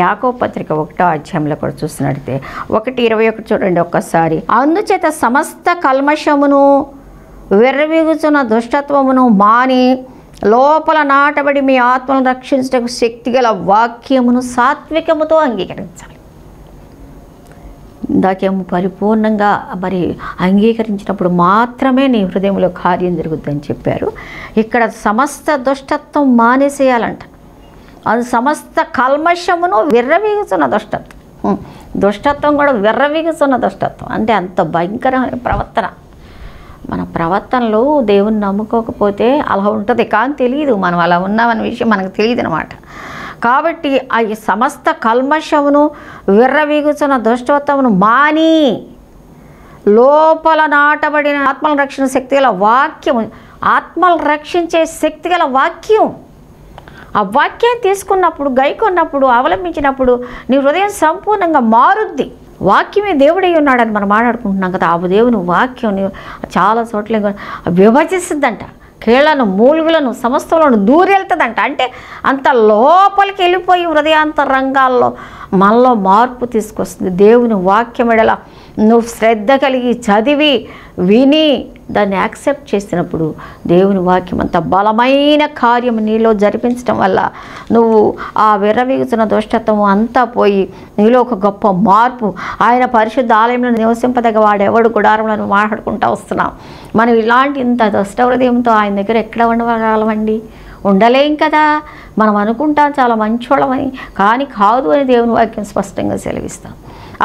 యాకోబు పత్రిక 1వ అధ్యాయంలో కూడా చూసినట్లయితే 1:21 చూడండి ఒక్కసారి. అందుచేత సమస్త కల్మషమును విర్రవీగుచున్న దుష్టత్వమును మాని లోపల నాటబడి మీ ఆత్మను రక్షించడానికి శక్తిగల వాక్యమును సాత్వికముతో అంగీకరించాలి. ఇందాకేమో పరిపూర్ణంగా మరి అంగీకరించినప్పుడు మాత్రమే నీ హృదయంలో కార్యం జరుగుతుందని చెప్పారు. ఇక్కడ సమస్త దుష్టత్వం మానేసేయాలంట. అది సమస్త కల్మషమును విర్రవీగుతున్న దుష్టత్వం. దుష్టత్వం కూడా విర్రవీగుతున్న దుష్టత్వం అంటే అంత భయంకరమైన ప్రవర్తన. మన ప్రవర్తనలో దేవుని నమ్ముకోకపోతే అలా ఉంటుంది, కానీ తెలియదు మనం అలా ఉన్నామనే విషయం మనకు తెలియదు అనమాట. కాబట్టి ఆ సమస్త కల్మషమును విర్రవీగుతున్న దుష్టత్వమును మాని లోపల నాటబడిన ఆత్మలను రక్షణ శక్తి గల వాక్యము, ఆత్మలను రక్షించే శక్తి గల వాక్యం. ఆ వాక్యాన్ని తీసుకున్నప్పుడు, గైకొన్నప్పుడు, అవలంబించినప్పుడు నీ హృదయం సంపూర్ణంగా మారుద్ది. వాక్యమే దేవుడై ఉన్నాడని మనం మాట్లాడుకుంటున్నాం కదా. ఆ దేవుని వాక్యం చాలా చోట్ల విభజిస్తుందంట. కీళ్లను, మూలుగులను, సమస్తలను దూరెళ్తుందంట. అంటే అంత లోపలికి వెళ్ళిపోయి హృదయాంతరంగాల్లో మనలో మార్పు తీసుకొస్తుంది. దేవుని వాక్యం ఎడల నువ్వు శ్రద్ధ కలిగి చదివి విని దాన్ని యాక్సెప్ట్ చేసినప్పుడు దేవుని వాక్యం అంత బలమైన కార్యం నీలో జరిపించడం వల్ల నువ్వు ఆ విర్రవీగుతున్న దుష్టత్వం అంతా పోయి నీలో ఒక గొప్ప మార్పు. ఆయన పరిశుద్ధ ఆలయంలో నివసింపదగ వాడెవడు గుడారంలో మాట్లాడుకుంటూ వస్తున్నాం. మనం ఇలాంటి ఇంత దుష్ట హృదయంతో ఆయన దగ్గర ఎక్కడ ఉండగలమండి? ఉండలేం కదా. మనం అనుకుంటాం చాలా మంచోళ్ళమని, కానీ కాదు అని దేవుని వాక్యం స్పష్టంగా సెలవిస్తాం.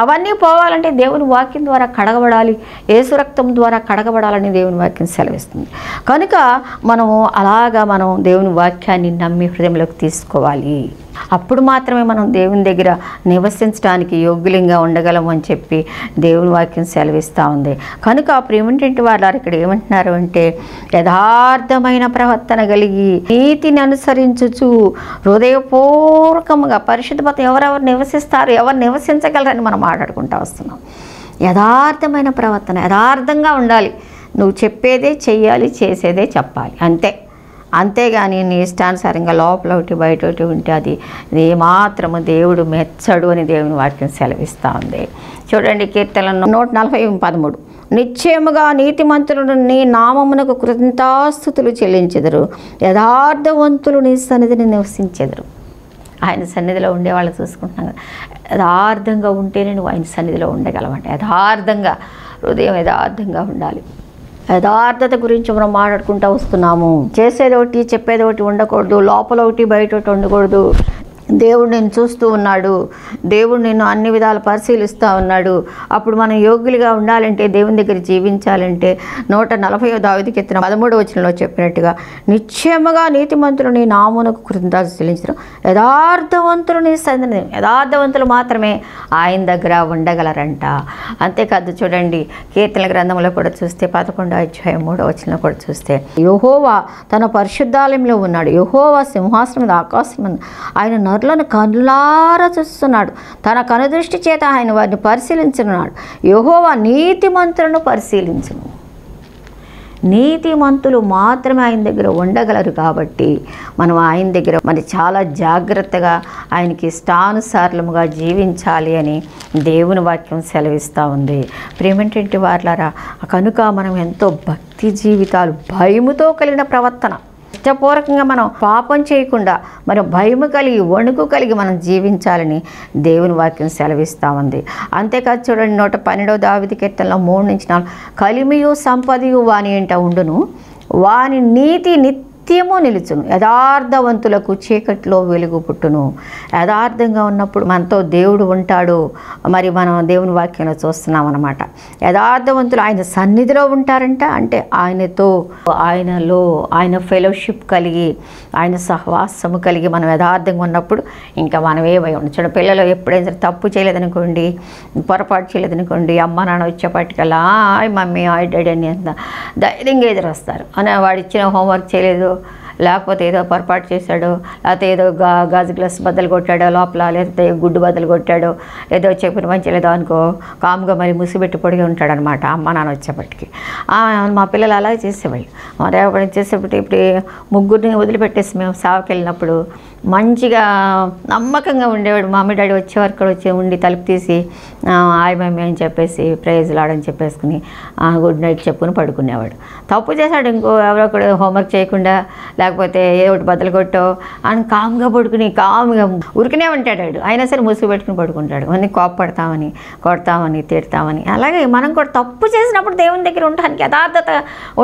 అవన్నీ పోవాలంటే దేవుని వాక్యం ద్వారా కడగబడాలి, యేసు రక్తం ద్వారా కడగబడాలని దేవుని వాక్యం సెలవిస్తుంది. కనుక మనం దేవుని వాక్యాన్ని నమ్మి హృదయంలోకి తీసుకోవాలి. అప్పుడు మాత్రమే మనం దేవుని దగ్గర నివసించడానికి యోగ్యులంగా ఉండగలము అని చెప్పి దేవుని వాక్యం సెలవిస్తూ ఉంది. కనుక ప్రేమేంటి వాళ్ళు ఇక్కడ ఏమంటున్నారు అంటే, యథార్థమైన ప్రవర్తన కలిగి నీతిని అనుసరించుచు హృదయపూర్వకముగా పరిశుద్ధత ఎవరెవరు నివసిస్తారు, ఎవరు నివసించగలరని మనం మాట్లాడుకుంటూ వస్తున్నాం. యథార్థమైన ప్రవర్తన, యథార్థంగా ఉండాలి. నువ్వు చెప్పేదే చెయ్యాలి, చేసేదే చెప్పాలి, అంతేగాని నీ ఇష్టానుసారంగా లోపల ఒకటి బయట ఒకటి ఉంటే అది ఏమాత్రము దేవుడు మెచ్చడు అని దేవుని వాక్యం సెలవిస్తూ ఉంది. చూడండి కీర్తనలు 140:13 నిశ్చయముగా నీతిమంతులను నీ నామమునకు కృతజ్ఞతాస్తుతులు చెల్లించెదరు, యథార్థవంతులు నీ సన్నిధిని నివసించెదరు. ఆయన సన్నిధిలో ఉండే వాళ్ళు చూసుకుంటున్నాం కదా. యథార్థంగా ఉంటేనే నువ్వు ఆయన సన్నిధిలో ఉండగలవంట. యథార్థంగా, హృదయం యథార్థంగా ఉండాలి. యథార్థత గురించి మనం మాట్లాడుకుంటూ వస్తున్నాము. చేసేది ఒకటి, చెప్పేది ఒకటి ఉండకూడదు, లోపల ఒకటి బయట ఒకటి ఉండకూడదు. దేవుడు నిన్ను చూస్తూ ఉన్నాడు, దేవుడు నిన్ను అన్ని విధాలు పరిశీలిస్తూ ఉన్నాడు. అప్పుడు మనం యోగ్యులుగా ఉండాలంటే, దేవుని దగ్గర జీవించాలంటే 140వ దావీదు కీర్తన 13వ వచనంలో చెప్పినట్టుగా నిశ్చయముగా నీతిమంతులు నీ నామమునకు కృతజ్ఞతలు చెల్లించడం, యథార్థవంతులు నీ సన్నిధిని, యథార్థవంతులు మాత్రమే ఆయన దగ్గర ఉండగలరంట. అంతేకాదు చూడండి కీర్తనల గ్రంథంలో కూడా చూస్తే 11వ అధ్యాయం 3వ వచనంలో కూడా చూస్తే, యెహోవా తన పరిశుద్ధాలయంలో ఉన్నాడు, యెహోవా సింహాసనం మీద ఆకాశం మీద ఆయన నరులను కనులారా చూస్తున్నాడు, తన కనుదృష్టి చేత ఆయన వారిని పరిశీలించున్నాడు. యెహోవా నీతిమంతులను పరిశీలించును. నీతిమంతులు మాత్రమే ఆయన దగ్గర ఉండగలరు. కాబట్టి మనం ఆయన దగ్గర మరి చాలా జాగ్రత్తగా ఆయనకి ఇష్టానుసారముగా జీవించాలి అని దేవుని వాక్యం సెలవిస్తూ ఉంది. ప్రేమేంటి వార్లారా, కనుక మనం ఎంతో భక్తి జీవితాలు, భయముతో కలిగిన ప్రవర్తన, ఇష్టపూర్వకంగా మనం పాపం చేయకుండా మనం భయము కలిగి, వణుకు కలిగి మనం జీవించాలని దేవుని వాక్యం సెలవిస్తూ ఉంది. అంతేకాదు చూడండి 112వ దావీదు కీర్తనలో 3-4 కలిమియు సంపదయు వాని ఇంట ఉండును, వాని నీతి నిత్యము నిలుచును, యథార్థవంతులకు చీకట్లో వెలుగు పుట్టును. యథార్థంగా ఉన్నప్పుడు మనతో దేవుడు ఉంటాడు. మరి మనం దేవుని వాక్యంలో చూస్తున్నాం అన్నమాట. యథార్థవంతులు ఆయన సన్నిధిలో ఉంటారంట. అంటే ఆయనతో, ఆయనలో ఆయన ఫెలోషిప్ కలిగి, ఆయన సహవాసము కలిగి మనం యథార్థంగా ఉన్నప్పుడు ఇంకా మనం ఏమై ఉండదు. చూడ పిల్లలు ఎప్పుడైనా తప్పు చేయలేదనుకోండి, పొరపాటు చేయలేదనుకోండి, అమ్మ నాన్న వచ్చేపటికల్లా ఆయ్ మమ్మీ, ఆయ్ డాడీ అని అంత ధైర్యంగా ఎదురొస్తారు. అని వాడు ఇచ్చిన హోంవర్క్ చేయలేదు, లేకపోతే ఏదో పొరపాటు చేశాడో, లేకపోతే ఏదో గాజు గ్లాస్ బద్దలు కొట్టాడో లోపల, లేకపోతే గుడ్డు బద్దలు కొట్టాడో, ఏదో చెప్పిన మంచి లేదో అనుకో కాముగా మరి ముసిబెట్టి పొడిగా ఉంటాడనమాట అమ్మ నాన్న వచ్చేప్పటికి. మా పిల్లలు అలాగే చేసేవాళ్ళు. రేపటి చేసేప్పటికి ఇప్పుడు ముగ్గురిని వదిలిపెట్టేసి మేము సావుకి వెళ్ళినప్పుడు మంచిగా నమ్మకంగా ఉండేవాడు. మా మమ్మీ డాడీ వచ్చే వరకు వచ్చి ఉండి తలుపు తీసి హాయ్ మమ్మీ అని చెప్పేసి ప్రైజ్ లాడని చెప్పేసుకుని గుడ్ నైట్ చెప్పుకుని పడుకునేవాడు. తప్పు చేశాడు ఇంకో ఎవరో ఒకడు హోంవర్క్ చేయకుండా, లేకపోతే ఏ ఒకటి బద్దలు కొట్టో అని కామ్గా పడుకుని కామ్గా ఉరికినే ఉంటాడు వాడు. అయినా సరే ముసుగు పెట్టుకుని పడుకుంటాడు. అన్నీ కోపపడతామని, కొడతామని, తిడతామని. అలాగే మనం కూడా తప్పు చేసినప్పుడు దేవుని దగ్గర ఉండటానికి, యథార్థత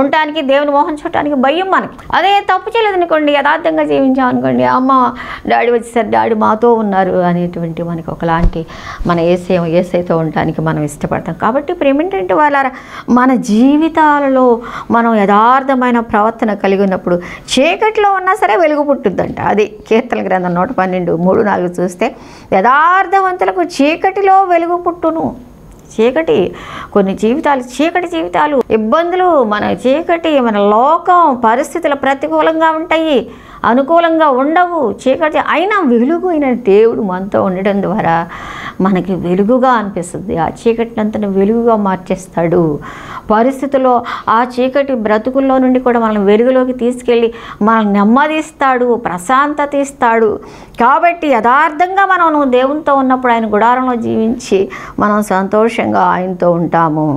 ఉండటానికి, దేవుని మోహం చూడటానికి భయం మనకి. అదే తప్పు చేయలేదు అనుకోండి, యథార్థంగా జీవించాం అనుకోండి, అమ్మ డాడీ వచ్చేసరి డాడీ మాతో ఉన్నారు అనేటువంటి మనకి ఒకలాంటి మన ఏసైతో ఉండటానికి మనం ఇష్టపడతాం. కాబట్టి ఇప్పుడు ఏమిటంటే వాళ్ళ మన జీవితాలలో మనం యథార్థమైన ప్రవర్తన కలిగి ఉన్నప్పుడు చీకటిలో ఉన్నా సరే వెలుగు పుట్టుద్దంట. అది కీర్తన గ్రంథం 112:3-4 చూస్తే యథార్థవంతులకు చీకటిలో వెలుగు పుట్టును. చీకటి కొన్ని జీవితాలు ఇబ్బందులు, మన చీకటి, మన లోకం పరిస్థితులు ప్రతికూలంగా ఉంటాయి, అనుకూలంగా ఉండవు. చీకటి అయినా వెలుగు అయిన దేవుడు మనతో ఉండడం ద్వారా మనకి వెలుగుగా అనిపిస్తుంది. ఆ చీకటినంతని వెలుగుగా మార్చేస్తాడు. పరిస్థితుల్లో ఆ చీకటి బ్రతుకుల్లో నుండి కూడా మనల్ని వెలుగులోకి తీసుకెళ్ళి మనల్ని నెమ్మదిస్తాడు, ప్రశాంతత ఇస్తాడు. కాబట్టి యథార్థంగా మనం దేవునితో ఉన్నప్పుడు ఆయన గుడారంలో జీవించి మనం సంతోషంగా ఆయనతో ఉంటాము.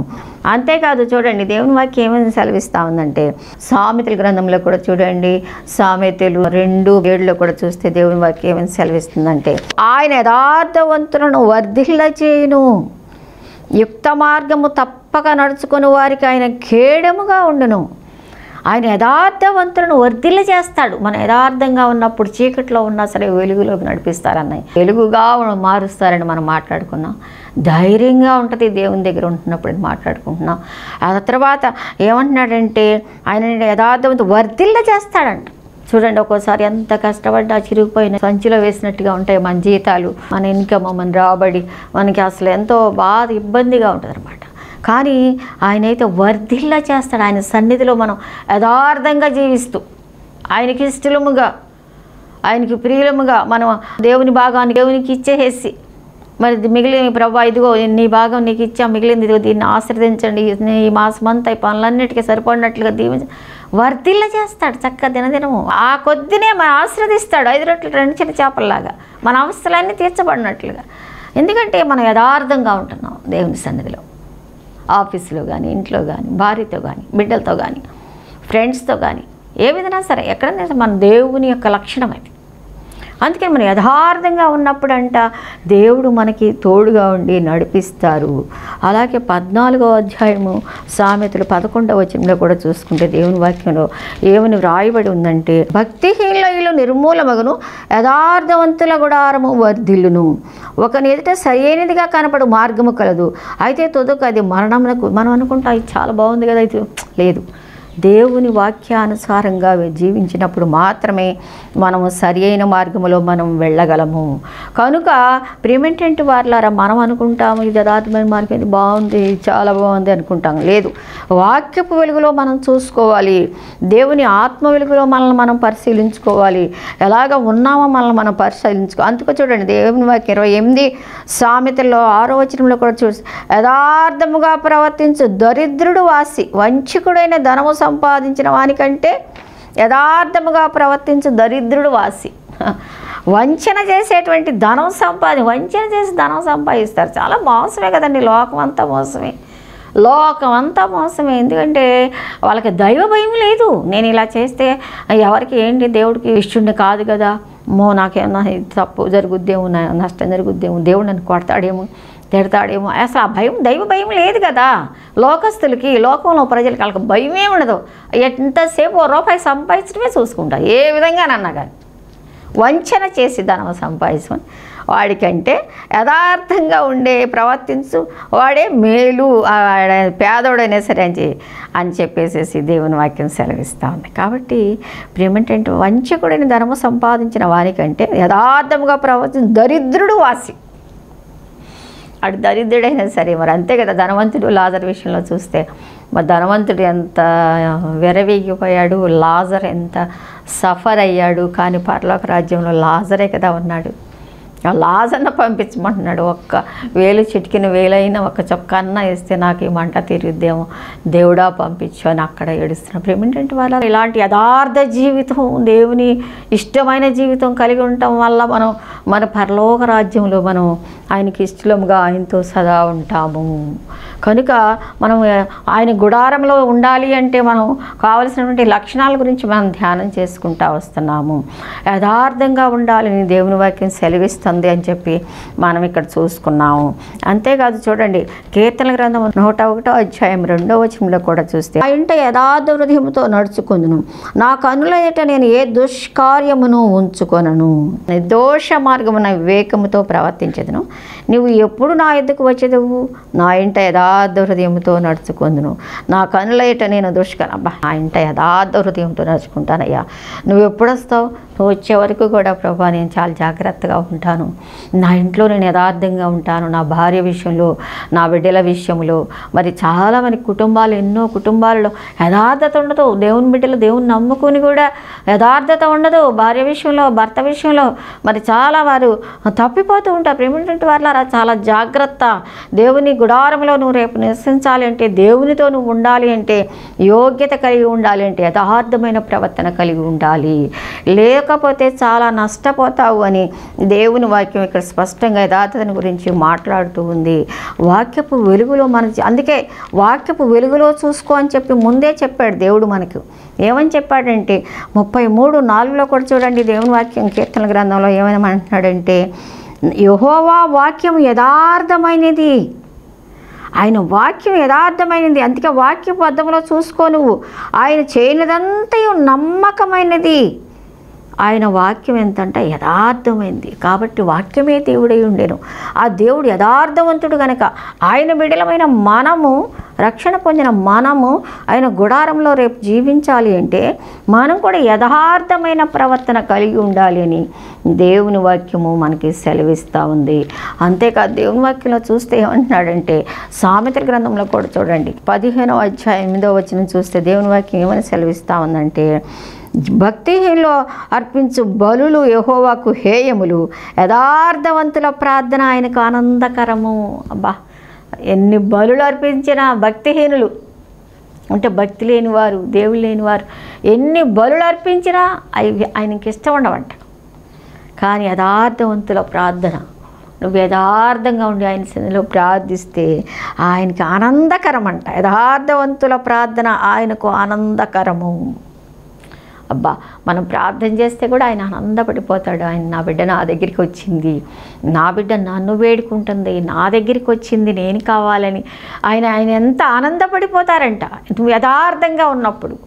అంతేకాదు చూడండి, దేవుని వాక్యం ఏమైనా సెలవిస్తూ ఉందంటే సామెతల గ్రంథంలో కూడా చూడండి, సామెతలు 2:7 కూడా చూస్తే దేవుని వాక్యం ఏమైనా సెలవిస్తుందంటే ఆయన యథార్థవంతులను వర్ధిల్ల చేయును, యుక్త మార్గము తప్పక నడుచుకుని వారికి ఆయన కేడముగా ఉండును. ఆయన యథార్థవంతులను వర్ధిల్ల చేస్తాడు. మనం యథార్థంగా ఉన్నప్పుడు చీకట్లో ఉన్నా సరే వెలుగులోకి నడిపిస్తారన్నాయి, వెలుగుగా మారుస్తారని మనం మాట్లాడుకున్నాం. ధైర్యంగా ఉంటుంది దేవుని దగ్గర ఉంటున్నప్పుడు అని మాట్లాడుకుంటున్నాం. ఆ తర్వాత ఏమంటున్నాడంటే ఆయన యథార్థవంతుడు వర్ధిల్ల చేస్తాడంట. చూడండి, ఒక్కోసారి ఎంత కష్టపడ్డా చిరిగిపోయిన సంచిలో వేసినట్టుగా ఉంటాయి మన జీతాలు, మన ఇన్కమ్, మన రాబడి. మనకి అసలు ఎంతో బాధ ఇబ్బందిగా ఉంటుంది అనమాట. కానీ ఆయనైతే వర్ధిల్ల చేస్తాడు. ఆయన సన్నిధిలో మనం యథార్థంగా జీవిస్తూ ఆయనకి ఇష్టముగా, ఆయనకి ప్రియులముగా మనం దేవుని భాగాన్ని దేవునికి ఇచ్చేసి, మరి మిగిలిన ప్రభా ఇదిగో నీ భాగం నీకు ఇచ్చా, మిగిలింది ఇదిగో దీన్ని ఆశ్రదించండి, ఈ మాసం అంతా ఈ పనులన్నిటికీ సరిపడినట్లుగా దీవించి వర్ధిల్ల చేస్తాడు. చక్కగా దినదినము ఆ కొద్దినే మన ఆశ్రదిస్తాడు. 5 రొట్టెలు 2 చిన్న చేపల్లాగా మన అవసరాలన్నీ తీర్చబడినట్లుగా. ఎందుకంటే మనం యథార్థంగా ఉంటున్నాం దేవుని సన్నిధిలో. ఆఫీసులో కానీ, ఇంట్లో కానీ, భార్యతో కానీ, బిడ్డలతో కానీ, ఫ్రెండ్స్తో కానీ, ఏ విధంగా సరే ఎక్కడైనా మన దేవుని యొక్క లక్షణం అది. అందుకని మనం యథార్థంగా ఉన్నప్పుడంట దేవుడు మనకి తోడుగా ఉండి నడిపిస్తారు. అలాగే 14వ అధ్యాయము సామెతలు 11వ వచనంలో కూడా చూసుకుంటే దేవుని వాక్యంలో ఏమని వ్రాయబడి ఉందంటే భక్తిహీనుల నిర్మూలమగును, యథార్థవంతుల గుడారము వర్ధిల్లును. ఒకని ఎదుట సరైనదిగా కనపడు మార్గము కలదు, అయితే తొదకు అది మరణమునకు. మనం అనుకుంటాం ఇది చాలా బాగుంది కదా, ఇది లేదు. దేవుని వాక్యానుసారంగా జీవించినప్పుడు మాత్రమే మనము సరి అయిన మార్గంలో మనం వెళ్ళగలము. కనుక ప్రియమేంటంటే వారులారా, మనం అనుకుంటాము ఇది యథార్థమైన మార్గం, ఇది బాగుంది, చాలా బాగుంది అనుకుంటాం. లేదు, వాక్యపు వెలుగులో మనం చూసుకోవాలి. దేవుని ఆత్మ వెలుగులో మనల్ని మనం పరిశీలించుకోవాలి. ఎలాగ ఉన్నామో మనల్ని మనం పరిశీలించుకోవాలి. అందుకు చూడండి, దేవుని వాక్యం 28 సామెతల్లో 6వ వచనంలో కూడా చూసి యథార్థముగా ప్రవర్తించు దరిద్రుడు వాసి, వంచకుడైన ధనము సంపాదించిన వానికంటే యథార్థముగా ప్రవర్తించు దరిద్రుడు వాసి. వంచన చేసేటువంటి వంచన చేసి ధనం సంపాదిస్తారు. చాలా మోసమే కదండి, లోకం అంతా మోసమే. ఎందుకంటే వాళ్ళకి దైవ భయం లేదు. నేను ఇలా చేస్తే ఎవరికి ఏంటి దేవుడికి ఇష్టం కాదు కదా, నాకేమన్నా తప్పు జరుగుద్దేమో, నష్టం జరుగుద్దేమో, దేవుడు నన్ను కొడతాడేమో, తిడతాడేమో, అసలు ఆ భయం, దైవ భయం లేదు కదా లోకస్తులకి. లోకంలో ప్రజలకి వాళ్ళకి భయమే ఉండదు. ఎంతసేపు ₹1 సంపాదించడమే చూసుకుంటా, ఏ విధంగానన్నా కానీ. వంచన చేసి ధనం సంపాదించుకొని వాడికంటే యథార్థంగా ప్రవర్తించు వాడే మేలు, పేదోడైనా సరే అని చెప్పేసి దేవుని వాక్యం సెలవిస్తూ ఉంది. కాబట్టి ప్రేమేంటంటే వంచకుడైన ధనము సంపాదించిన వారికంటే యథార్థముగా ప్రవర్తించు దరిద్రుడు వాసి. అటు దరిద్రుడైనా సరే మరి అంతే కదా. ధనవంతుడు లాజరు విషయంలో చూస్తే మరి ధనవంతుడు ఎంత వెరవీగిపోయాడు, లాజర్ ఎంత సఫర్ అయ్యాడు. కానీ పరలోక రాజ్యంలో లాజరే కదా ఉన్నాడు. ఆ లాజర్ను పంపించమంటున్నాడు. ఒక్క వేలు చిటికిన వేలైనా ఒక చొక్క అన్న వేస్తే నాకు ఈ మంట తిరుగుద్దేమో, దేవుడా పంపించు అని అక్కడ ఏడుస్తున్నాడు. ఏమిటంటే వాళ్ళ ఇలాంటి యథార్థ జీవితం, దేవుని ఇష్టమైన జీవితం కలిగి ఉండటం వల్ల మనం మన పరలోక రాజ్యంలో మనం ఆయనకి ఇష్టముగా ఆయనతో సదా ఉంటాము. కనుక మనం ఆయన గుడారంలో ఉండాలి అంటే మనం కావలసినటువంటి లక్షణాల గురించి మనం ధ్యానం చేసుకుంటూ వస్తున్నాము. యథార్థంగా ఉండాలని దేవుని వాక్యం సెలవిస్తుంది అని చెప్పి మనం ఇక్కడ చూసుకున్నాము. అంతేకాదు చూడండి, కీర్తన గ్రంథం 101వ అధ్యాయం 2వ వచనంలో కూడా చూస్తే, ఆ ఇంట యథార్థ హృదయంతో నడుచుకుందును, నా కన్నుల ఎదుట నేను ఏ దుష్కార్యమును ఉంచుకొనను, నిర్దోష మార్గమున వివేకముతో ప్రవర్తించదును, నువ్వు ఎప్పుడు నా ఎద్దుకు వచ్చేదవు, నా ఇంట యథార్థ హృదయంతో నడుచుకుందును, నా కన్నుల ఎదుట నేను అబ్బా నా ఇంట యథార్థ హృదయంతో నడుచుకుంటానయ్యా. నువ్వు ఎప్పుడు వస్తావు? నువ్వు వచ్చే వరకు కూడా ప్రభా నేను చాలా జాగ్రత్తగా ఉంటాను, నా ఇంట్లో నేను యథార్థంగా ఉంటాను, నా భార్య విషయంలో, నా బిడ్డల విషయంలో. మరి చాలా మంది కుటుంబాలు, ఎన్నో కుటుంబాలలో యథార్థత ఉండదు. దేవుని బిడ్డలు దేవుని నమ్ముకుని కూడా యథార్థత ఉండదు. భార్య విషయంలో, భర్త విషయంలో మరి చాలా వారు తప్పిపోతూ ఉంటారు. ఏమిటంటే వాళ్ళ చాలా జాగ్రత్త. దేవుని గుడారంలో నువ్వు రేపు నివసించాలి అంటే, దేవునితో నువ్వు ఉండాలి అంటే, యోగ్యత కలిగి ఉండాలి అంటే యథార్థమైన ప్రవర్తన కలిగి ఉండాలి, లేకపోతే చాలా నష్టపోతావు అని దేవుని వాక్యం ఇక్కడ స్పష్టంగా యథార్థతను గురించి మాట్లాడుతూ ఉంది. వాక్యపు వెలుగులో అందుకే వాక్యపు వెలుగులో చూసుకో అని చెప్పి ముందే చెప్పాడు దేవుడు మనకు. ఏమని చెప్పాడంటే 33:4లో కూడా చూడండి, దేవుని వాక్యం కీర్తన గ్రంథంలో ఏమేమంటున్నాడంటే, యెహోవా వాక్యం యథార్థమైనది, ఆయన వాక్యం యథార్థమైనది, అందుకే వాక్యపు అర్థంలో చూసుకో నువ్వు, ఆయన చేయనిదంతయు నమ్మకమైనది, ఆయన వాక్యం ఎంతంటే యథార్థమైంది. కాబట్టి వాక్యమే దేవుడై ఉండేను. ఆ దేవుడు యథార్థవంతుడు కనుక ఆయన బిడ్డలమైన మనము, రక్షణ పొందిన మనము ఆయన గుడారంలో రేపు జీవించాలి అంటే మనం కూడా యథార్థమైన ప్రవర్తన కలిగి ఉండాలి అని దేవుని వాక్యము మనకి సెలవిస్తూ ఉంది. అంతేకాదు దేవుని వాక్యంలో చూస్తే ఏమంటున్నాడంటే, సామెతల గ్రంథంలో కూడా చూడండి 15వ అధ్యాయం 8వ వచనం చూస్తే దేవుని వాక్యం ఏమని సెలవిస్తూ ఉందంటే, భక్తిహీనులు అర్పించు బలులు యెహోవాకు హేయములు, యథార్థవంతుల ప్రార్థన ఆయనకు ఆనందకరము. అబ్బా, ఎన్ని బలులు అర్పించినా భక్తిహీనులు అంటే భక్తి లేనివారు, దేవుడు లేనివారు ఎన్ని బలులు అర్పించినా అవి ఆయనకి ఇష్టం ఉండవంట. కానీ యథార్థవంతుల ప్రార్థన, నువ్వు యథార్థంగా ఉండి ఆయన సన్నిధిలో ప్రార్థిస్తే ఆయనకి ఆనందకరం అంట. యథార్థవంతుల ప్రార్థన ఆయనకు ఆనందకరము. అబ్బా, మనం ప్రార్థన చేస్తే కూడా ఆయన ఆనందపడిపోతాడు. ఆయన నా బిడ్డ నా దగ్గరికి వచ్చింది, నా బిడ్డ నన్ను వేడుకుంటుంది, నా దగ్గరికి వచ్చింది, నేను కావాలని ఆయన ఎంత ఆనందపడిపోతారంట నువ్వు యథార్థంగా ఉన్నప్పుడు.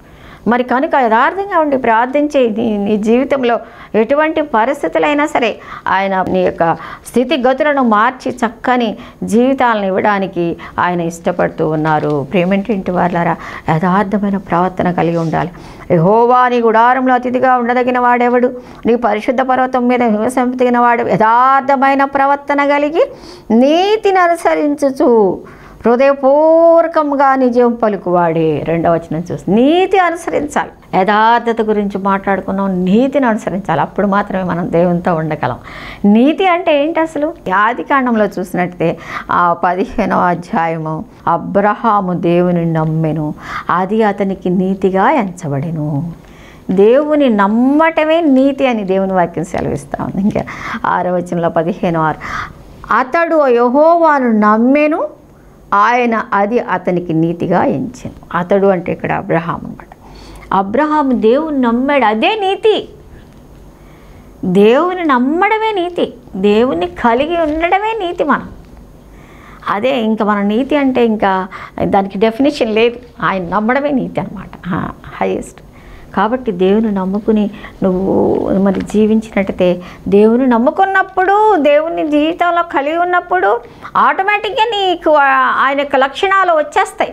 మరి కనుక యథార్థంగా ఉండి ప్రార్థించే నీ జీవితంలో ఎటువంటి పరిస్థితులైనా సరే ఆయన నీ యొక్క స్థితిగతులను మార్చి చక్కని జీవితాలను ఇవ్వడానికి ఆయన ఇష్టపడుతూ ఉన్నారు. ప్రేమేంటి వాళ్ళారా, యథార్థమైన ప్రవర్తన కలిగి ఉండాలి. యెహోవా నీ గుడారంలో అతిథిగా ఉండదగిన వాడెవడు, నీ పరిశుద్ధ పర్వతం మీద నివసింపదగిన వాడు, యథార్థమైన ప్రవర్తన కలిగి నీతిని అనుసరించుచు హృదయపూర్వకంగా నిజం పలుకువాడే. 2వ వచనం చూసి నీతి అనుసరించాలి. యథార్థత గురించి మాట్లాడుకున్నాం, నీతిని అనుసరించాలి. అప్పుడు మాత్రమే మనం దేవునితో ఉండగలం. నీతి అంటే ఏంటి అసలు? ఆదికాండంలో చూసినట్టే ఆ 15వ అధ్యాయము, అబ్రహాము దేవుని నమ్మెను, అది అతనికి నీతిగా ఎంచబడెను. దేవుని నమ్మటమే నీతి అని దేవుని వాక్యం సెలవిస్తూ ఉంది. ఇంకా 6వ వచనంలో 15:6, అతడు యెహోవాను నమ్మెను, ఆయన అది అతనికి నీతిగా ఎంచెను. అతడు అంటే ఇక్కడ అబ్రహాం అన్నమాట. అబ్రహాము దేవుని నమ్మాడు, అదే నీతి. దేవుని నమ్మడమే నీతి, దేవుని కలిగి ఉండడమే నీతి. అదే ఇంకా మన నీతి అంటే ఇంకా దానికి డెఫినేషన్ లేదు, ఆయన నమ్మడమే నీతి అన్నమాట, హైయెస్ట్. కాబట్టి దేవుని నమ్ముకుని నువ్వు మరి జీవించినట్టయితే, దేవుని నమ్ముకున్నప్పుడు, దేవుని జీవితంలో కలిగి ఉన్నప్పుడు ఆటోమేటిక్గా నీకు ఆయన యొక్క లక్షణాలు వచ్చేస్తాయి.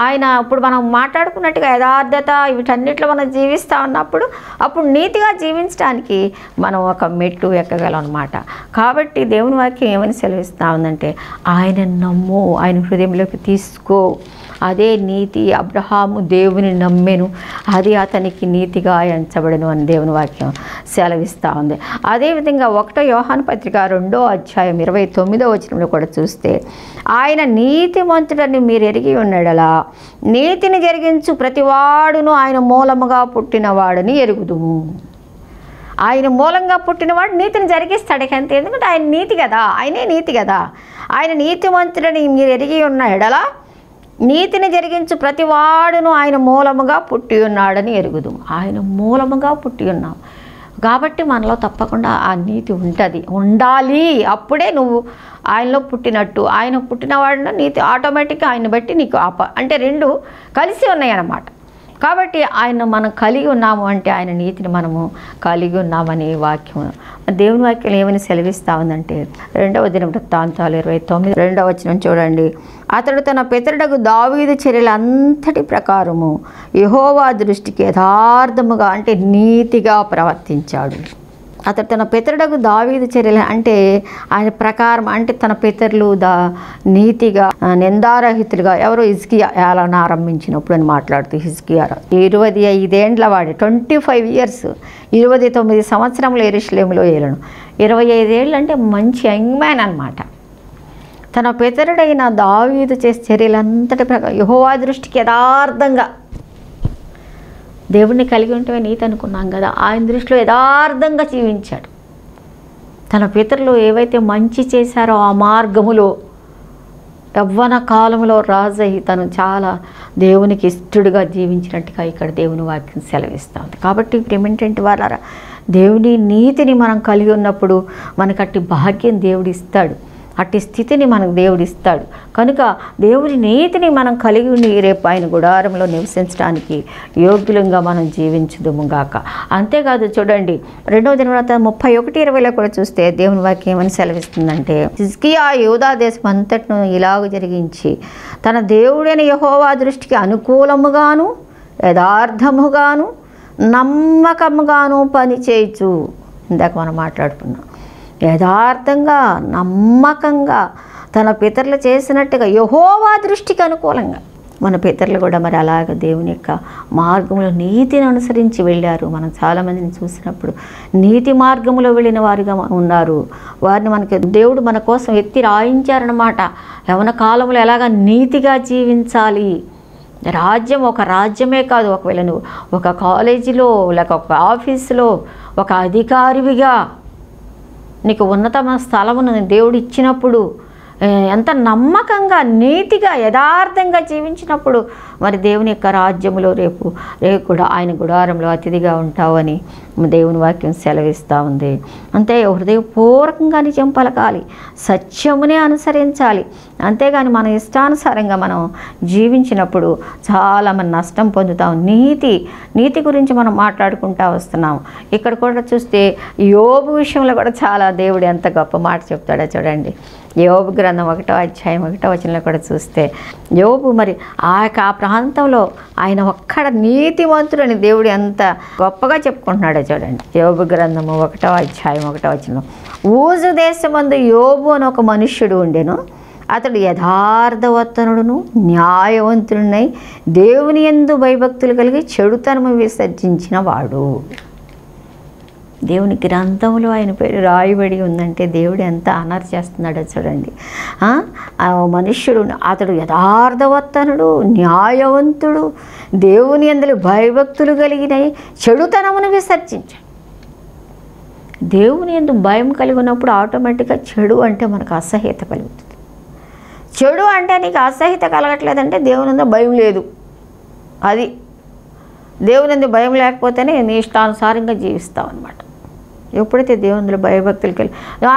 ఆయన ఇప్పుడు మనం మాట్లాడుకున్నట్టుగా యథార్థత వీటన్నిటిలో మనం జీవిస్తూ ఉన్నప్పుడు అప్పుడు నీతిగా జీవించడానికి మనం ఒక మెట్టు ఎక్కగలం అన్నమాట. కాబట్టి దేవుని వాక్యం ఏమని సెలవిస్తూ ఉందంటే, ఆయన నమ్ము, ఆయన హృదయంలోకి తీసుకో, అదే నీతి. అబ్రహాము దేవుని నమ్మెను, అది అతనికి నీతిగా ఎంచబడను అని దేవుని వాక్యం సెలవిస్తూ ఉంది. అదేవిధంగా 1 యోహాను పత్రిక 2వ అధ్యాయం 29వ వచనంలో కూడా చూస్తే, ఆయన నీతిమంతుడని మీరు ఎరిగి ఉన్నాడలా నీతిని జరిగించు ప్రతివాడును ఆయన మూలముగా పుట్టినవాడని ఎరుగుదుము. ఆయన మూలంగా పుట్టినవాడు నీతిని జరిగిస్తాడు. అంతే, ఎందుకంటే ఆయన నీతి కదా, ఆయనే నీతి కదా. ఆయన నీతిమంతుడని మీరు ఎరిగి ఉన్న ఎడలా నీతిని జరిగించు ప్రతివాడును ఆయన మూలముగా పుట్టి ఉన్నాడని ఎరుగుదు. ఆయన మూలముగా పుట్టి ఉన్నాం కాబట్టి మనలో తప్పకుండా ఆ నీతి ఉండాలి. అప్పుడే నువ్వు ఆయనలో పుట్టినట్టు. ఆయన పుట్టినవాడిన నీతి ఆటోమేటిక్గా ఆయన బట్టి నీకు అంటే రెండు కలిసి ఉన్నాయి అన్నమాట. కాబట్టి ఆయన మనం కలిగి ఉన్నాము అంటే ఆయన నీతిని మనము కలిగి ఉన్నామని వాక్యం, దేవుని వాక్యం ఏమని సెలవిస్తూ ఉందంటే 2వ దినవృత్తాంతాలు 29 2వ వచనం చూడండి. అతడు తన పితరుడగు దావీదు చర్యలంతటి ప్రకారము యెహోవా దృష్టికి యథార్థముగా అంటే నీతిగా ప్రవర్తించాడు. అతడు తన పితరుడకు దావీదు చర్యలు అంటే ఆయన ప్రకారం అంటే తన పితరులు నీతిగా నిందారహితులుగా ఎవరో హిజ్కియా ఏలన ఆరంభించినప్పుడు అని మాట్లాడుతూ హిజ్కియా 25 ఏండ్ల వాడి 25 ఇయర్స్ 29 సంవత్సరములు యెరూషలేములో ఏలను. 25 ఏళ్ళు అంటే మంచి యంగ్ మ్యాన్ అనమాట. తన పితరుడైన దావీదు చేసే చర్యలంతటి ప్రకారం యెహోవా దృష్టికి యథార్థంగా, దేవుణ్ణి కలిగి ఉంటే నీతి అనుకున్నాం కదా, ఆయన దృష్టిలో యథార్థంగా జీవించాడు. తన పితరులు ఏవైతే మంచి చేశారో ఆ మార్గములో యవ్వన కాలంలో రాజయ్యి తను చాలా దేవునికి ఇష్టడుగా జీవించినట్టుగా ఇక్కడ దేవుని వాక్యం సెలవిస్తుంది. కాబట్టి ప్రేమేంటంటే వాళ్ళ దేవుని నీతిని మనం కలిగి ఉన్నప్పుడు మనకు అట్టి భాగ్యం దేవుడు ఇస్తాడు, అట్టి స్థితిని మనకు దేవుడు ఇస్తాడు. కనుక దేవుని నీతిని మనం కలిగి ఉండి రేపు ఆయన గుడారంలో నివసించడానికి యోగ్యులంగా మనం జీవించుదుము గాక. అంతేకాదు చూడండి 2వ దినవృత్తాంతం 31:20లో కూడా చూస్తే దేవుని వాక్యం ఏమని సెలవిస్తుందంటే, హిజ్కియా యూదా దేశం అంతటను ఇలాగ జరిగించి తన దేవుడైన యెహోవా దృష్టికి అనుకూలముగాను యథార్థముగాను నమ్మకముగాను పని చేయొచ్చు. ఇందాక మనం మాట్లాడుకున్నాం, యథార్థంగా నమ్మకంగా తన పితరులు చేసినట్టుగా యెహోవా దృష్టికి అనుకూలంగా. మన పితరులు కూడా మరి అలాగ దేవుని యొక్క మార్గంలో నీతిని అనుసరించి వెళ్ళారు. మనం చాలామందిని చూసినప్పుడు నీతి మార్గంలో వెళ్ళిన వారుగా ఉన్నారు. వారిని మనకి దేవుడు మన కోసం ఎత్తి రాయించారనమాట. యవ్వన కాలంలో ఎలాగ నీతిగా జీవించాలి. రాజ్యం ఒక రాజ్యమే కాదు, ఒకవేళ నువ్వు ఒక కాలేజీలో లేక ఒక ఆఫీసులో ఒక అధికారివిగా నీకు ఉన్నతమైన స్థలమును దేవుడు ఇచ్చినప్పుడు ఎంత నమ్మకంగా నీతిగా యథార్థంగా జీవించినప్పుడు మరి దేవుని యొక్క రాజ్యంలో రేపు కూడా ఆయన గుడారంలో అతిథిగా ఉంటావని దేవుని వాక్యం సెలవిస్తూ ఉంది. అంతే హృదయపూర్వకంగా నిజం పలకాలి, సత్యమునే అనుసరించాలి. అంతేగాని మన ఇష్టానుసారంగా మనం జీవించినప్పుడు చాలా మన నష్టం పొందుతాం. నీతి గురించి మనం మాట్లాడుకుంటూ వస్తున్నాం. ఇక్కడ కూడా చూస్తే యోబు విషయంలో కూడా చాలా దేవుడు ఎంత గొప్ప మాట చెప్తాడో చూడండి. యోబు గ్రంథం 1వ అధ్యాయం 1వ వచనంలో కూడా చూస్తే యోబు మరి ఆ ప్రాంతంలో ఆయన ఒక్కడ నీతివంతుడని దేవుడు ఎంత గొప్పగా చెప్పుకుంటున్నాడో చూడండి. యోబు గ్రంథము 1వ అధ్యాయం 1వ వచనం, ఊజు దేశమందు యోబు అని ఒక మనుష్యుడు ఉండెను. అతడు యథార్థవర్తనుడును న్యాయవంతుడునై దేవుని యందు భయభక్తులు కలిగి చెడుతనము విసర్జించిన వాడు. దేవుని గ్రంథంలో ఆయన పేరు రాయబడి ఉందంటే దేవుడు ఎంత ఆనర్ చేస్తున్నాడో చూడండి. ఆ మనుష్యుడు అతడు యథార్థవర్తనుడు న్యాయవంతుడు దేవుని యందు భయభక్తులు కలిగిన చెడుతనమును విసర్జించాడు. దేవుని యందు భయం కలిగి ఉన్నప్పుడు ఆటోమేటిక్గా చెడు అంటే మనకు అసహ్యత కలుగుతుంది. చెడు అంటే నీకు అసహ్యత కలగట్లేదంటే దేవుని యందు భయం లేదు. అది దేవుని యందు భయం లేకపోతేనే నీ ఇష్టానుసారంగా జీవిస్తావు అనమాట. ఎప్పుడైతే దేవునిలో భయభక్తులు కలిగి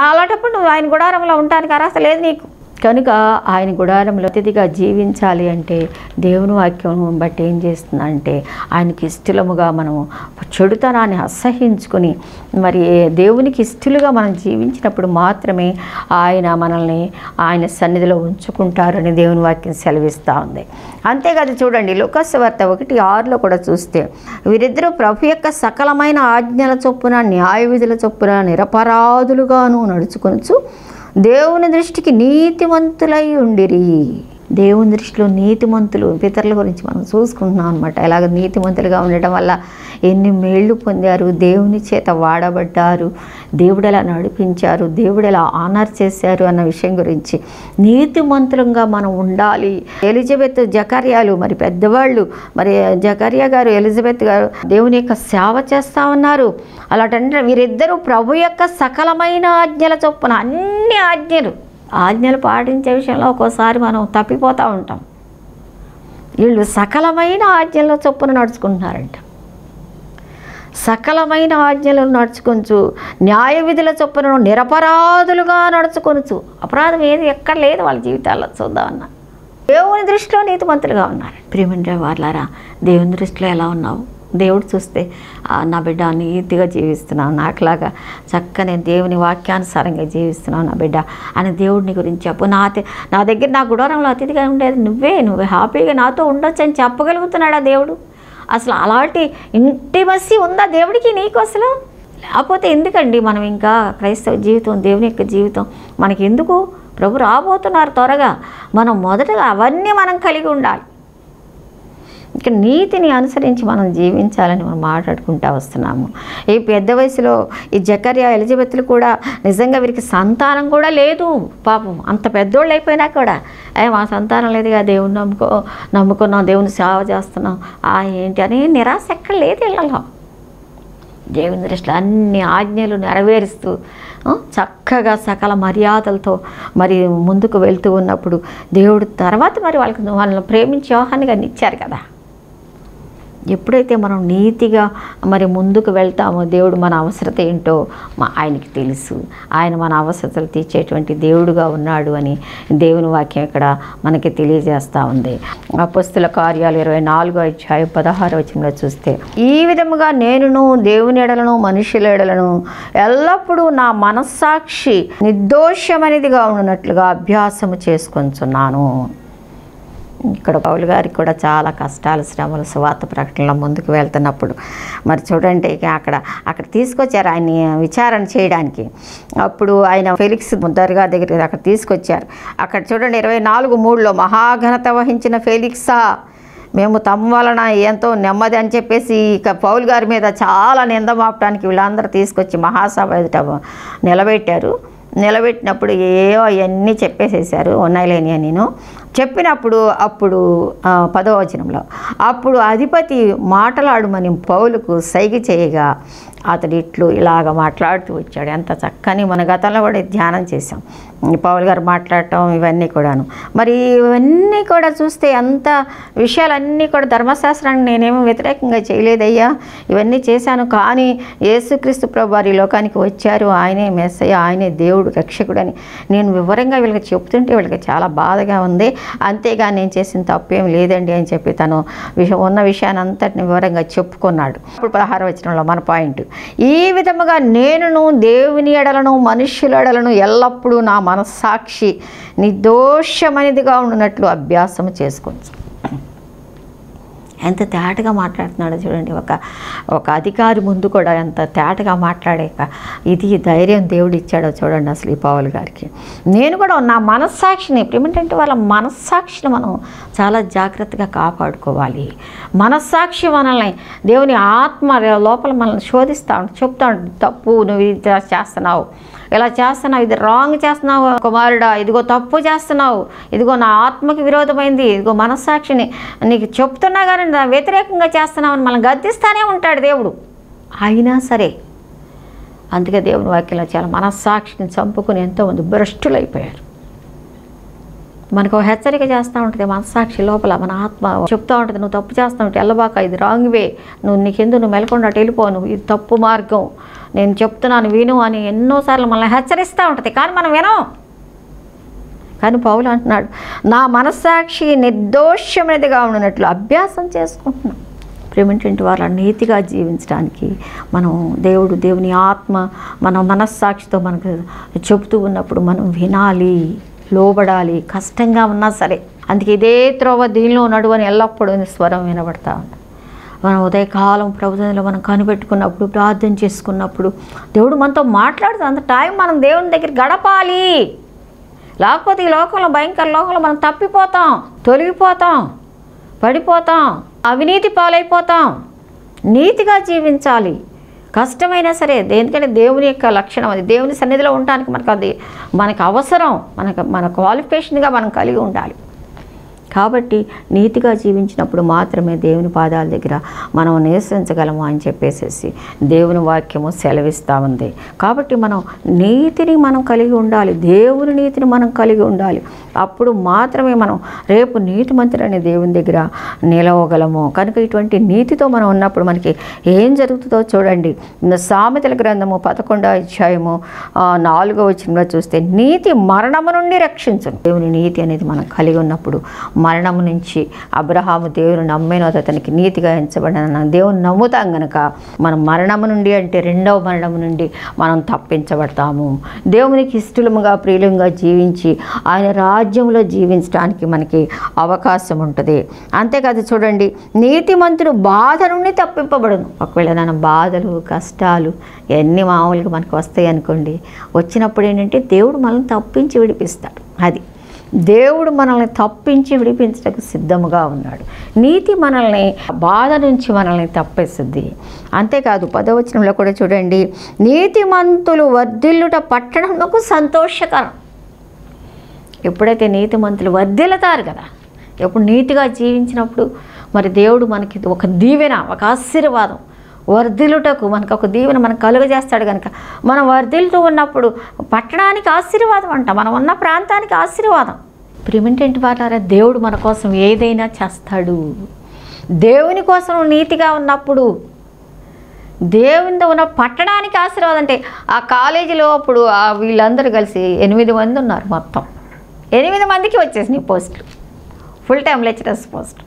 అలాంటప్పుడు నువ్వు ఆయన గుడారంలో ఉండడానికి అర్హత లేదు నీకు. కనుక ఆయన గుడారంలో అతిథిగా జీవించాలి అంటే దేవుని వాక్యం బట్టి ఏం చేస్తుందంటే ఆయనకి ఇష్టముగా మనము చెడుతనాన్ని అసహించుకొని మరి దేవునికి ఇష్టలుగా మనం జీవించినప్పుడు మాత్రమే ఆయన మనల్ని ఆయన సన్నిధిలో ఉంచుకుంటారని దేవుని వాక్యం సెలవిస్తూ ఉంది. అంతేకాదు చూడండి లూకాసు వార్త 1:6లో కూడా చూస్తే వీరిద్దరూ ప్రభు యొక్క సకలమైన ఆజ్ఞల చొప్పున న్యాయ విధుల చొప్పున నిరపరాధులుగాను నడుచుకొనుచు దేవుని దృష్టికి నీతిమంతులై ఉండిరి. దేవుని దృష్టిలో నీతిమంతులు, పితరుల గురించి మనం చూసుకుంటున్నాం అనమాట. ఇలాగ నీతిమంతులుగా ఉండటం వల్ల ఎన్ని మేళ్ళు పొందారు, దేవుని చేత వాడబడ్డారు, దేవుడు ఎలా నడిపించారు, దేవుడు ఎలా ఆనర్ చేశారు అన్న విషయం గురించి నీతిమంతులంగా మనం ఉండాలి. ఎలిజబెత్, జకర్యాలు మరి పెద్దవాళ్ళు, మరి జకర్యా గారు, ఎలిజబెత్ గారు దేవుని యొక్క సేవ చేస్తూ ఉన్నారు. అలాంటి వీరిద్దరూ ప్రభు యొక్క సకలమైన ఆజ్ఞల చొప్పున అన్ని ఆజ్ఞలు పాటించే విషయంలో ఒక్కోసారి మనం తప్పిపోతూ ఉంటాం. వీళ్ళు సకలమైన ఆజ్ఞల చొప్పున నడుచుకుంటున్నారంట. సకలమైన ఆజ్ఞలను నడుచుకొంచు, న్యాయ విధుల చొప్పున నిరపరాధులుగా నడుచుకొనుచు. అపరాధం ఏది ఎక్కడ లేదు వాళ్ళ జీవితాల్లో. చూద్దామన్నా దేవుని దృష్టిలో నీతిమంతులుగా ఉన్నారు. ప్రియమైన వాళ్ళారా, దేవుని దృష్టిలో ఎలా ఉన్నావు? దేవుడు చూస్తే నా బిడ్డ నీతిగా జీవిస్తున్నావు, నాకులాగా చక్కగా నేను దేవుని వాక్యానుసారంగా జీవిస్తున్నావు నా బిడ్డ అని దేవుడిని గురించి చెప్పు. నా దగ్గర నా గుడారంలో అతిథిగా ఉండేది నువ్వే హ్యాపీగా నాతో ఉండొచ్చు అని చెప్పగలుగుతున్నాడా దేవుడు? అసలు అలాంటి ఇంటిమసీ ఉందా దేవుడికి నీకు అసలు? లేకపోతే ఎందుకండి మనం ఇంకా క్రైస్తవ జీవితం, దేవుని యొక్క జీవితం మనకి ఎందుకు? ప్రభు రాబోతున్నారు త్వరగా. మనం మొదటగా అవన్నీ మనం కలిగి ఉండాలి. ఇక నీతిని అనుసరించి మనం జీవించాలని మనం మాట్లాడుకుంటూ వస్తున్నాము. ఈ పెద్ద వయసులో ఈ జకర్యా, ఎలిజబెత్లు కూడా నిజంగా వీరికి సంతానం కూడా లేదు. పాపం అంత పెద్దోళ్ళు అయిపోయినా కూడా మా సంతానం లేదుగా, దేవుని నమ్ముకున్నాం, దేవుని సేవ చేస్తున్నాం, ఏంటి అని నిరాశ ఎక్కడ లేదు ఇళ్ళలో. దేవుని దృష్టిలో అన్ని ఆజ్ఞలు నెరవేరుస్తూ చక్కగా సకల మర్యాదలతో మరి ముందుకు వెళ్తూ ఉన్నప్పుడు దేవుడు తర్వాత మరి వాళ్ళని ప్రేమించి యోహాన్ని గారిని ఇచ్చారు కదా. ఎప్పుడైతే మనం నీతిగా మరి ముందుకు వెళ్తామో దేవుడు మన అవసరత ఏంటో ఆయనకి తెలుసు. ఆయన మన అవసరతలు తీర్చేటువంటి దేవుడుగా ఉన్నాడు అని దేవుని వాక్యం ఇక్కడ మనకి తెలియజేస్తూ ఉంది. అపొస్తలుల కార్యాలు 24:16 చూస్తే, ఈ విధముగా నేనును దేవుని ఎడలను మనుషుల ఎడలను ఎల్లప్పుడూ నా మనస్సాక్షి నిర్దోషమైనదిగా ఉన్నట్లుగా అభ్యాసము చేసుకొంచున్నాను. ఇక్కడ పౌలు గారికి కూడా చాలా కష్టాలు, శ్రమలు సువార్త ప్రకటనలో ముందుకు వెళ్తున్నప్పుడు మరి చూడండి అక్కడ తీసుకొచ్చారు ఆయన్ని విచారణ చేయడానికి. అప్పుడు ఆయన ఫెలిక్స్ దర్గా దగ్గర అక్కడ తీసుకొచ్చారు. అక్కడ చూడండి 24:3 మహాఘనత వహించిన ఫెలిక్సా, మేము తమ వలన ఎంతో నెమ్మది అని చెప్పేసి ఇక పౌలు గారి మీద చాలా నింద మాపడానికి వీళ్ళందరూ తీసుకొచ్చి మహాసభ ఎదుట నిలబెట్టినప్పుడు అవన్నీ చెప్పేసేసారు, ఉన్నాయి లేని అని నేను చెప్పినప్పుడు. అప్పుడు 10వ వచనంలో, అప్పుడు అధిపతి మాటలాడుమని పౌలుకు సైగ చేయగా అతడు ఇలాగ మాట్లాడుతూ వచ్చాడు. ఎంత చక్కని మన గతంలో కూడా ధ్యానం చేసాం పౌలు గారు మాట్లాడటం ఇవన్నీ కూడాను. మరి ఇవన్నీ కూడా చూస్తే అంత విషయాలన్నీ కూడా ధర్మశాస్త్రాన్ని నేనేమో వ్యతిరేకంగా చేయలేదయ్యా, ఇవన్నీ చేశాను. కానీ యేసుక్రీస్తు ప్రభు వారి లోకానికి వచ్చారు, ఆయనే మెస్సయ్య, ఆయనే దేవుడు రక్షకుడని నేను వివరంగా వీళ్ళకి చెప్తుంటే వీళ్ళకి చాలా బాధగా ఉంది. అంతేగాని నేను చేసిన తప్పేం లేదండి అని చెప్పి తను ఉన్న విషయాన్ని అంతటిని వివరంగా చెప్పుకున్నాడు. ఇప్పుడు 16వ వచనంలో మన పాయింట్, ఈ విధముగా నేనును దేవుని ఎడలను మనుష్యుల ఎడలను ఎల్లప్పుడూ నా మనస్సాక్షి నిర్దోషమైనదిగా ఉన్నట్లు అభ్యాసం చేసుకోవచ్చు. ఎంత తేటగా మాట్లాడుతున్నాడో చూడండి. ఒక అధికారి ముందు కూడా ఎంత తేటగా మాట్లాడాక ఇది ధైర్యం దేవుడు ఇచ్చాడో చూడండి అసలు ఈ పౌలు గారికి. నేను కూడా నా మనస్సాక్షిని, ఏమిటంటే వాళ్ళ మనస్సాక్షిని మనం చాలా జాగ్రత్తగా కాపాడుకోవాలి. మనస్సాక్షి మనల్ని, దేవుని ఆత్మ లోపల మనల్ని శోధిస్తూ ఉంటుంది, చెప్తా ఉంటుంది, తప్పు నువ్వు ఇది చేస్తున్నావు, ఇలా చేస్తున్నావు, ఇది రాంగ్ చేస్తున్నావు కుమారుడా, ఇదిగో తప్పు చేస్తున్నావు, ఇదిగో నా ఆత్మకి విరోధమైంది, ఇదిగో మనస్సాక్షిని నీకు చెప్తున్నా కానీ వ్యతిరేకంగా చేస్తున్నావు అని మనం గద్దిస్తూనే ఉంటాడు దేవుడు. అయినా సరే అందుకే దేవుని వాక్యంలో చాలా మనస్సాక్షిని చంపుకుని ఎంతోమంది భ్రష్టులైపోయారు. మనకు హెచ్చరిక చేస్తూ ఉంటుంది మనస్సాక్షి లోపల, మన ఆత్మ చెప్తూ ఉంటుంది, నువ్వు తప్పు చేస్తూ ఉంటే వెళ్ళబాక, ఇది రాంగ్ వే, నువ్వు మెలకుండా వెళ్ళిపో, నువ్వు ఇది తప్పు మార్గం, నేను చెప్తున్నాను విను అని ఎన్నోసార్లు మనల్ని హెచ్చరిస్తూ ఉంటుంది. కానీ మనం వినం. కానీ పౌలు అంటున్నాడు, నా మనస్సాక్షి నిర్దోషమైనదిగా ఉన్నట్లు అభ్యాసం చేసుకుంటున్నాం. ప్రేమేంటి వాళ్ళ నీతిగా జీవించడానికి మనం దేవుని ఆత్మ మన మనస్సాక్షితో మనకు చెబుతూ ఉన్నప్పుడు మనం వినాలి, లోబడాలి, కష్టంగా ఉన్నా సరే. అందుకే ఇదే త్రోవ దీనిలో నడువని ఎల్లప్పుడూ స్వరం వినబడతా ఉంది. మనం ఉదయకాలం ప్రభుత్వంలో మనం కనిపెట్టుకున్నప్పుడు, ప్రార్థన చేసుకున్నప్పుడు దేవుడు మనతో మాట్లాడుతూ అంత టైం మనం దేవుని దగ్గర గడపాలి. లేకపోతే ఈ లోకంలో, భయంకర లోకంలో మనం తప్పిపోతాం, తొలగిపోతాం, పడిపోతాం, అవినీతి పాలైపోతాం. నీతిగా జీవించాలి, కష్టమైనా సరే. ఎందుకంటే దేవుని యొక్క లక్షణం అది. దేవుని సన్నిధిలో ఉండడానికి మనకు అవసరం, మన క్వాలిఫికేషన్గా మనం కలిగి ఉండాలి. కాబట్టి నీతిగా జీవించినప్పుడు మాత్రమే దేవుని పాదాల దగ్గర మనం నివసించగలము అని చెప్పేసి దేవుని వాక్యము సెలవిస్తూ ఉంది. కాబట్టి మనం నీతిని మనం కలిగి ఉండాలి, దేవుని నీతిని మనం కలిగి ఉండాలి. అప్పుడు మాత్రమే మనం రేపు నీతిమంతుడనే దేవుని దగ్గర నిలవగలము. కనుక ఇటువంటి నీతితో మనం ఉన్నప్పుడు మనకి ఏం జరుగుతుందో చూడండి. సామెతల గ్రంథము 11వ అధ్యాయము 4వ వచనంలో చూస్తే, నీతి మరణము నుండి రక్షించును. దేవుని నీతి అనేది మనం కలిగి ఉన్నప్పుడు మరణము నుంచి అబ్రహాము దేవుని నమ్మిన అతనికి నీతిగా ఎంచబడిన దేవుని నమ్ముతాం కనుక మనం మరణము నుండి, అంటే రెండవ మరణము నుండి మనం తప్పించబడతాము. దేవునికి ఇష్టలుగా ప్రియులంగా జీవించి ఆయన రాజ్యంలో జీవించడానికి మనకి అవకాశం ఉంటుంది. అంతేకాదు చూడండి, నీతిమంతుడు బాధ నుండి తప్పింపబడును. ఒకవేళ నన్ను బాధలు, కష్టాలు ఎన్ని మామూలుగా మనకు వస్తాయి అనుకోండి, వచ్చినప్పుడు ఏంటంటే దేవుడు మనల్ని తప్పించి విడిపిస్తాడు. అది దేవుడు మనల్ని తప్పించి విడిపించడానికి సిద్ధముగా ఉన్నాడు. నీతి మనల్ని బాధ నుంచి మనల్ని తప్పేస్తుంది. అంతేకాదు 10వ వచనంలో కూడా చూడండి, నీతిమంతులు వర్ధిల్లుట పట్టణమునకు సంతోషకరం. ఎప్పుడైతే నీతిమంతులు వర్ధిల్లుతారు కదా, ఎప్పుడు నీతిగా జీవించినప్పుడు మరి దేవుడు మనకి ఒక దీవెన, ఒక ఆశీర్వాదం, వర్ధిల్లుటకు మనకు ఒక దీవెన మనకు కలుగజేస్తాడు. కనుక మనం వర్ధిల్లుతూ ఉన్నప్పుడు పట్టణానికి ఆశీర్వాదం అంట, మనం ఉన్న ప్రాంతానికి ఆశీర్వాదం. ప్రియమైనటువంటి వారారా, దేవుడు మన కోసం ఏదైనా చేస్తాడు. దేవుని కోసం నీతిగా ఉన్నప్పుడు దేవునితో ఉన్న పట్టణానికి ఆశీర్వాదం. అంటే ఆ కాలేజీలో అప్పుడు వీళ్ళందరూ కలిసి 8 మంది ఉన్నారు. మొత్తం 8 మందికి వచ్చేసినాయి పోస్టులు, ఫుల్ టైం లెక్చరర్స్ పోస్ట్.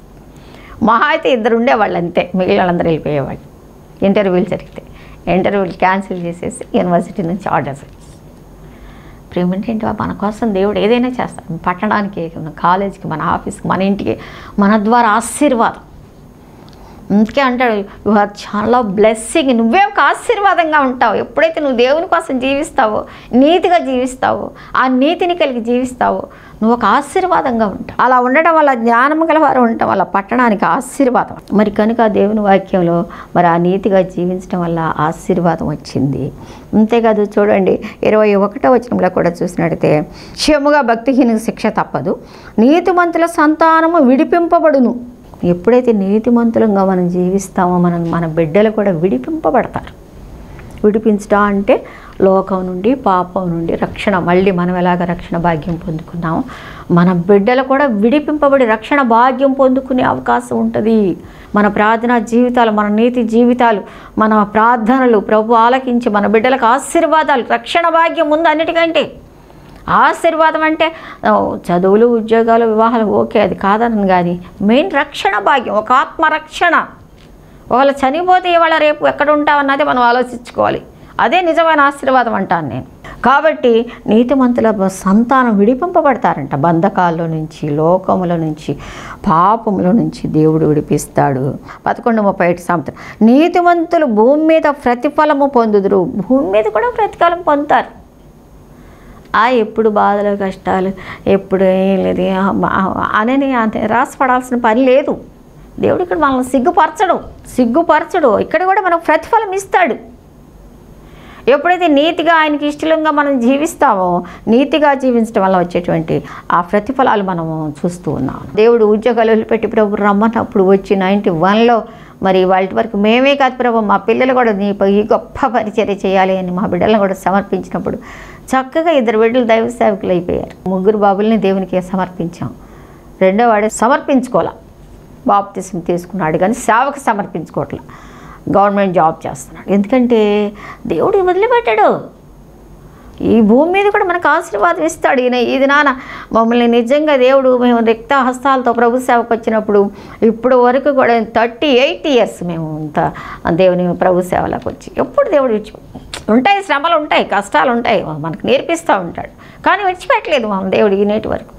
మహా అయితే 2 ఉండేవాళ్ళు అంతే, మిగిలిన వాళ్ళందరూ వెళ్ళిపోయేవాళ్ళు. ఇంటర్వ్యూలు జరిగితే ఇంటర్వ్యూలు క్యాన్సిల్ చేసేసి యూనివర్సిటీ నుంచి ఆర్డర్స్. ప్రేమేంటి, మన కోసం దేవుడు ఏదైనా చేస్తాడు. పట్టణానికి, మన కాలేజీకి, మన ఆఫీస్కి, మన ఇంటికి మన ద్వారా ఆశీర్వాదం. అందుకే అంటాడు, యు ఆర్ చాలా బ్లెస్సింగ్. నువ్వే ఒక ఆశీర్వాదంగా ఉంటావు. ఎప్పుడైతే నువ్వు దేవుని కోసం జీవిస్తావో, నీతిగా జీవిస్తావో, ఆ నీతిని కలిగి జీవిస్తావో, నువ్వు ఒక ఆశీర్వాదంగా ఉంటావు. అలా ఉండడం వల్ల, జ్ఞానం గలవారు ఉండటం వల్ల పట్టణానికి ఆశీర్వాదం. మరి కనుక దేవుని వాక్యంలో మరి ఆ నీతిగా జీవించడం వల్ల ఆశీర్వాదం వచ్చింది. అంతేకాదు చూడండి 21వ వచనంలో కూడా చూసినట్టయితే, క్షేముగా భక్తిహీన శిక్ష తప్పదు, నీతిమంతుల సంతానము విడిపింపబడును. ఎప్పుడైతే నీతిమంతులంగా మనం జీవిస్తామో మన బిడ్డలు కూడా విడిపింపబడతారు. విడిపించడం అంటే లోకం నుండి, పాపం నుండి రక్షణ. మళ్ళీ మనం ఎలాగ రక్షణ భాగ్యం పొందుకున్నామో మన బిడ్డలు కూడా విడిపింపబడి రక్షణ భాగ్యం పొందుకునే అవకాశం ఉంటుంది. మన ప్రార్థనా జీవితాలు, మన నీతి జీవితాలు, మన ప్రార్థనలు ప్రభు ఆలకించి మన బిడ్డలకు ఆశీర్వాదాలు, రక్షణ భాగ్యం ముందు అన్నిటికంటే. ఆశీర్వాదం అంటే చదువులు, ఉద్యోగాలు, వివాహాలు ఓకే, అది కాదనను, కానీ మెయిన్ రక్షణ భాగ్యం, ఒక ఆత్మరక్షణ. ఒకవేళ చనిపోతే ఇవాళ రేపు ఎక్కడ ఉంటామన్నది మనం ఆలోచించుకోవాలి. అదే నిజమైన ఆశీర్వాదం అంటాను నేను. కాబట్టి నీతిమంతుల సంతానం విడిపింపబడతారంట. బంధకాల్లో నుంచి, లోకముల నుంచి, పాపముల నుంచి దేవుడు విడిపిస్తాడు. 11:37 సామెత, నీతిమంతులు భూమి మీద ప్రతిఫలము పొందుదురు. భూమి మీద కూడా ప్రతిఫలం పొందుతారు. ఎప్పుడు బాధలు, కష్టాలు, ఎప్పుడు ఏం లేదు అని రాసిపడాల్సిన పని లేదు. దేవుడు ఇక్కడ మనల్ని సిగ్గుపరచడు. ఇక్కడ కూడా మనకు ప్రతిఫలం ఇస్తాడు. ఎప్పుడైతే నీతిగా ఆయనకి ఇష్టంగా మనం జీవిస్తామో, నీతిగా జీవించడం వల్ల వచ్చేటువంటి ఆ ప్రతిఫలాలు మనము చూస్తూ ఉన్నాం. దేవుడు ఉద్యోగాలు వదిలిపెట్టి ప్రభు రమ్మన్నప్పుడు వచ్చి 91లో మరి వాళ్ళ వరకు మేమే కాదు ప్రభు, మా పిల్లలు కూడా ఈ గొప్ప పరిచర్య చేయాలి అని మా బిడ్డలను కూడా సమర్పించినప్పుడు చక్కగా 2 బిడ్డలు దైవ సేవకులు అయిపోయారు. 3 బాబుల్ని దేవునికి సమర్పించాం. 2వ వాడే సమర్పించుకోవాలా, బాప్తిసం తీసుకున్నాడు కానీ సేవకు సమర్పించుకోవట్లా, గవర్నమెంట్ జాబ్ చేస్తున్నాడు. ఎందుకంటే దేవుడు వదిలిపెట్టాడు. ఈ భూమి మీద కూడా మనకు ఆశీర్వాదం ఇస్తాడు. ఇది నాన్న మమ్మల్ని నిజంగా దేవుడు, మేము రిక్త హస్తాలతో ప్రభు సేవకు వచ్చినప్పుడు ఇప్పుడు వరకు కూడా 38 ఇయర్స్ మేము ఇంత దేవుని ప్రభు సేవలకు వచ్చి ఎప్పుడు దేవుడు ఉంటాయి, శ్రమలు ఉంటాయి, కష్టాలు ఉంటాయి, మనకు నేర్పిస్తూ ఉంటాడు. కానీ విడిచిపెట్టలేదు మనం దేవుడికి నేటి వరకు.